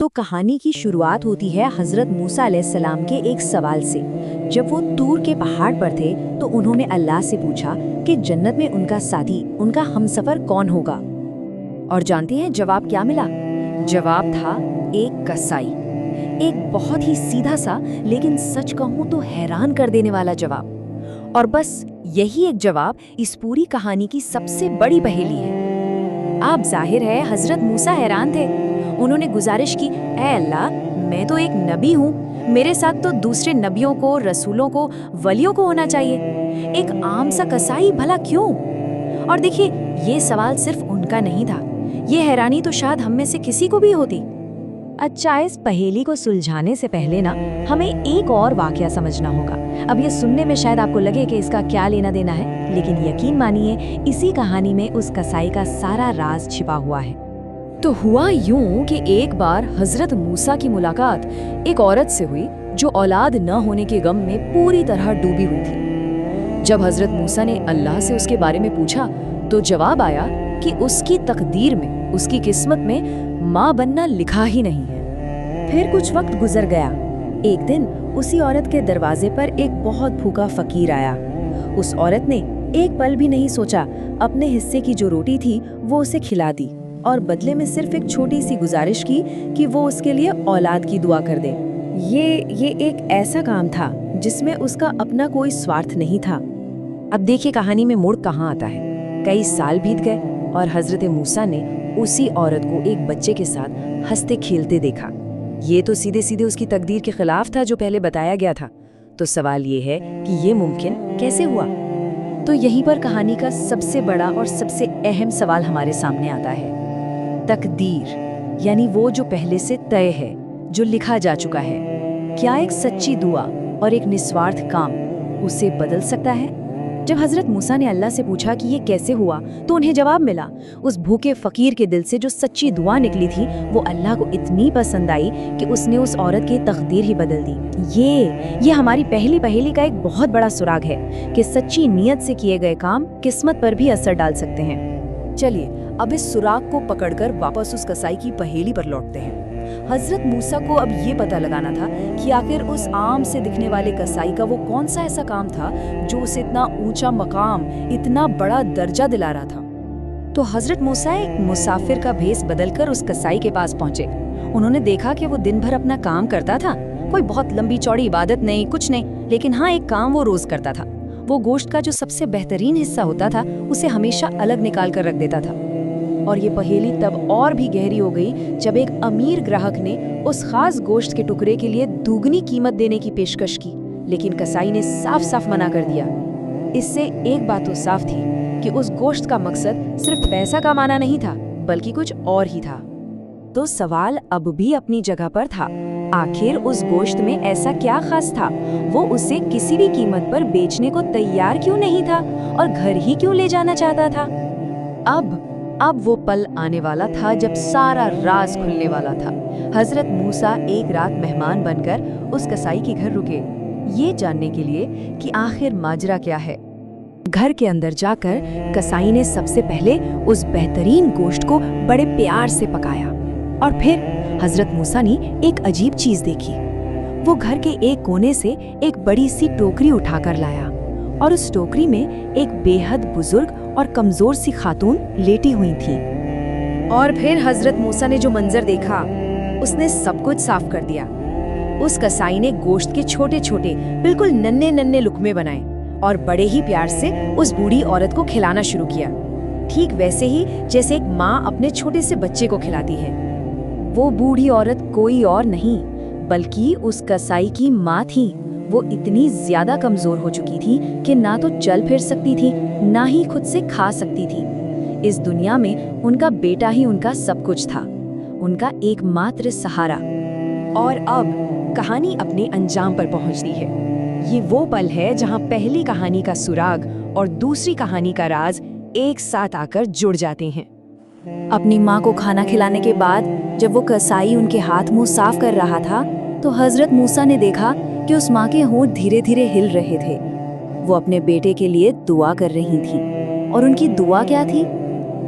تو کہانی کی شروعات ہوتی ہے حضرت موسیٰ علیہ السلام کے ایک سوال سے۔ جب وہ طور کے پہاڑ پر تھے تو انہوں نے اللہ سے پوچھا کہ جنت میں ان کا ساتھی، ان کا ہمسفر کون ہوگا؟ اور جانتی ہیں جواب کیا ملا؟ جواب تھا ایک کسائی۔ ایک بہت ہی سیدھا سا لیکن سچ کہوں تو حیران کر دینے والا جواب۔ اور بس یہی ایک جواب اس پوری کہانی کی سب سے بڑی پہیلی ہے۔ آپ ظاہر ہے حضرت موسیٰ حیران تھے۔ انہوں نے گزارش کی، اے اللہ، میں تو ایک نبی ہوں، میرے ساتھ تو دوسرے نبیوں کو، رسولوں کو، ولیوں کو ہونا چاہیے، ایک عام سا کسائی بھلا کیوں؟ اور دیکھیے، یہ سوال صرف ان کا نہیں تھا، یہ حیرانی تو شاید ہم میں سے کسی کو بھی ہوتی۔ اچھا، اس پہیلی کو سلجھانے سے پہلے نا ہمیں ایک اور واقعہ سمجھنا ہوگا۔ اب یہ سننے میں شاید آپ کو لگے کہ اس کا کیا لینا دینا ہے، لیکن یقین مانیے اسی کہانی میں اس کسائی کا سارا راز چھپا ہوا ہے۔ تو ہوا یوں کہ ایک بار حضرت موسیٰ کی ملاقات ایک عورت سے ہوئی جو اولاد نہ ہونے کے غم میں پوری طرح ڈوبی ہوئی تھی۔ جب حضرت موسیٰ نے اللہ سے اس کے بارے میں پوچھا تو جواب آیا کہ اس کی تقدیر میں، اس کی قسمت میں ماں بننا لکھا ہی نہیں ہے۔ پھر کچھ وقت گزر گیا۔ ایک دن اسی عورت کے دروازے پر ایک بہت بھوکا فقیر آیا۔ اس عورت نے ایک پل بھی نہیں سوچا، اپنے حصے کی جو روٹی تھی وہ اسے کھلا دی اور بدلے میں صرف ایک چھوٹی سی گزارش کی کہ وہ اس کے لیے اولاد کی دعا کر دے۔ یہ ایک ایسا کام تھا جس میں اس کا اپنا کوئی سوارتھ نہیں تھا۔ اب دیکھیے کہانی میں موڑ کہاں آتا ہے۔ کئی سال بیت گئے اور حضرت موسیٰ نے اسی عورت کو ایک بچے کے ساتھ ہنستے کھیلتے دیکھا۔ یہ تو سیدھے سیدھے اس کی تقدیر کے خلاف تھا جو پہلے بتایا گیا تھا۔ تو سوال یہ ہے کہ یہ ممکن کیسے ہوا؟ تو یہیں پر کہانی کا سب سے بڑا اور سب سے اہم سوال ہمارے سامنے آتا ہے۔ تقدیر یعنی وہ جو پہلے سے طے ہے، جو لکھا جا چکا ہے، کیا ایک سچی دعا اور ایک نسوارتھ کام اسے بدل سکتا ہے؟ جب حضرت موسیٰ نے اللہ سے پوچھا کہ یہ کیسے ہوا تو انہیں جواب ملا۔ اس بھوکے فقیر کے دل سے جو سچی دعا نکلی تھی وہ اللہ کو اتنی پسند آئی کہ اس نے اس عورت کی تقدیر ہی بدل دی۔ یہ ہماری پہلی پہیلی کا ایک بہت بڑا سراغ ہے کہ سچی نیت سے کیے گئے کام قسمت پر بھی اثر ڈال سکتے ہیں۔ چلیے اب اس سراغ کو پکڑ کر واپس اس کسائی کی پہیلی پر لوٹتے ہیں۔ حضرت موسیٰ کو اب یہ پتہ لگانا تھا کہ آخر اس عام سے دکھنے والے کسائی کا وہ کون سا ایسا کام تھا جو اسے اتنا اونچا مقام، اتنا بڑا درجہ دلا رہا تھا۔ تو حضرت موسیٰ ایک مسافر کا بھیس بدل کر اس کسائی کے پاس پہنچے۔ انہوں نے دیکھا کہ وہ دن بھر اپنا کام کرتا تھا، کوئی بہت لمبی چوڑی عبادت نہیں، کچھ نہیں، لیکن ہاں ایک کام وہ روز کرتا تھا۔ وہ گوشت کا جو سب سے بہترین حصہ ہوتا تھا اسے ہمیشہ الگ نکال کر رکھ دیتا تھا۔ اور یہ پہیلی تب اور بھی گہری ہو گئی جب ایک امیر گراہک نے اس خاص گوشت کے ٹکڑے کے لیے دوگنی قیمت دینے کی پیشکش کی، لیکن کسائی نے صاف صاف منع کر دیا۔ اس سے ایک بات تو صاف تھی کہ اس گوشت کا مقصد صرف پیسہ کمانا نہیں تھا بلکہ کچھ اور ہی تھا۔ تو سوال اب بھی اپنی جگہ پر تھا، آخر اس گوشت میں ایسا کیا خاص تھا؟ وہ اسے کسی بھی قیمت پر بیچنے کو تیار کیوں نہیں تھا اور گھر ہی کیوں لے جانا چاہتا تھا؟ اب وہ پل آنے والا تھا جب سارا راز کھلنے والا تھا۔ حضرت موسیٰ ایک رات مہمان بن کر اس کسائی کے گھر رکے، یہ جاننے کے لیے کہ آخر ماجرا کیا ہے۔ گھر کے اندر جا کر کسائی نے سب سے پہلے اس بہترین گوشت کو بڑے پیار سے پکایا، اور پھر حضرت موسیٰ نے ایک عجیب چیز دیکھی۔ وہ گھر کے ایک کونے سے ایک بڑی سی ٹوکری اٹھا کر لایا، اور اس ٹوکری میں ایک بے حد بزرگ اور کمزور سی خاتون لیٹی ہوئی تھی۔ اور پھر حضرت موسیٰ نے جو منظر دیکھا اس نے سب کچھ صاف کر دیا۔ اس کسائی نے گوشت کے چھوٹے چھوٹے بالکل ننھے ننھے لقمے بنائے اور بڑے ہی پیار سے اس بوڑھی عورت کو کھلانا شروع کیا، ٹھیک ویسے ہی جیسے ایک ماں اپنے چھوٹے سے بچے کو کھلاتی ہے۔ وہ بوڑھی عورت کوئی اور نہیں بلکہ اس کسائی کی ماں تھی۔ وہ اتنی زیادہ کمزور ہو چکی تھی کہ نہ تو چل پھر سکتی تھی، نہ ہی خود سے کھا سکتی تھی۔ اس دنیا میں ان کا بیٹا ہی ان کا سب کچھ تھا، ان کا ایک ماتر سہارا۔ اور اب کہانی اپنے انجام پر پہنچتی ہے۔ یہ وہ پل ہے جہاں پہلی کہانی کا سراغ اور دوسری کہانی کا راز ایک ساتھ آ کر جڑ جاتے ہیں۔ اپنی ماں کو کھانا کھلانے کے بعد جب وہ کسائی ان کے ہاتھ منہ صاف کر رہا تھا تو حضرت موسیٰ نے دیکھا کہ اس ماں کے ہونٹ دھیرے دھیرے ہل رہے تھے۔ وہ اپنے بیٹے کے لیے دعا کر رہی تھی، اور ان کی دعا کیا تھی؟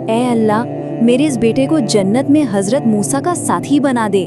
اے اللہ، میرے اس بیٹے کو جنت میں حضرت موسیٰ کا ساتھی بنا دے۔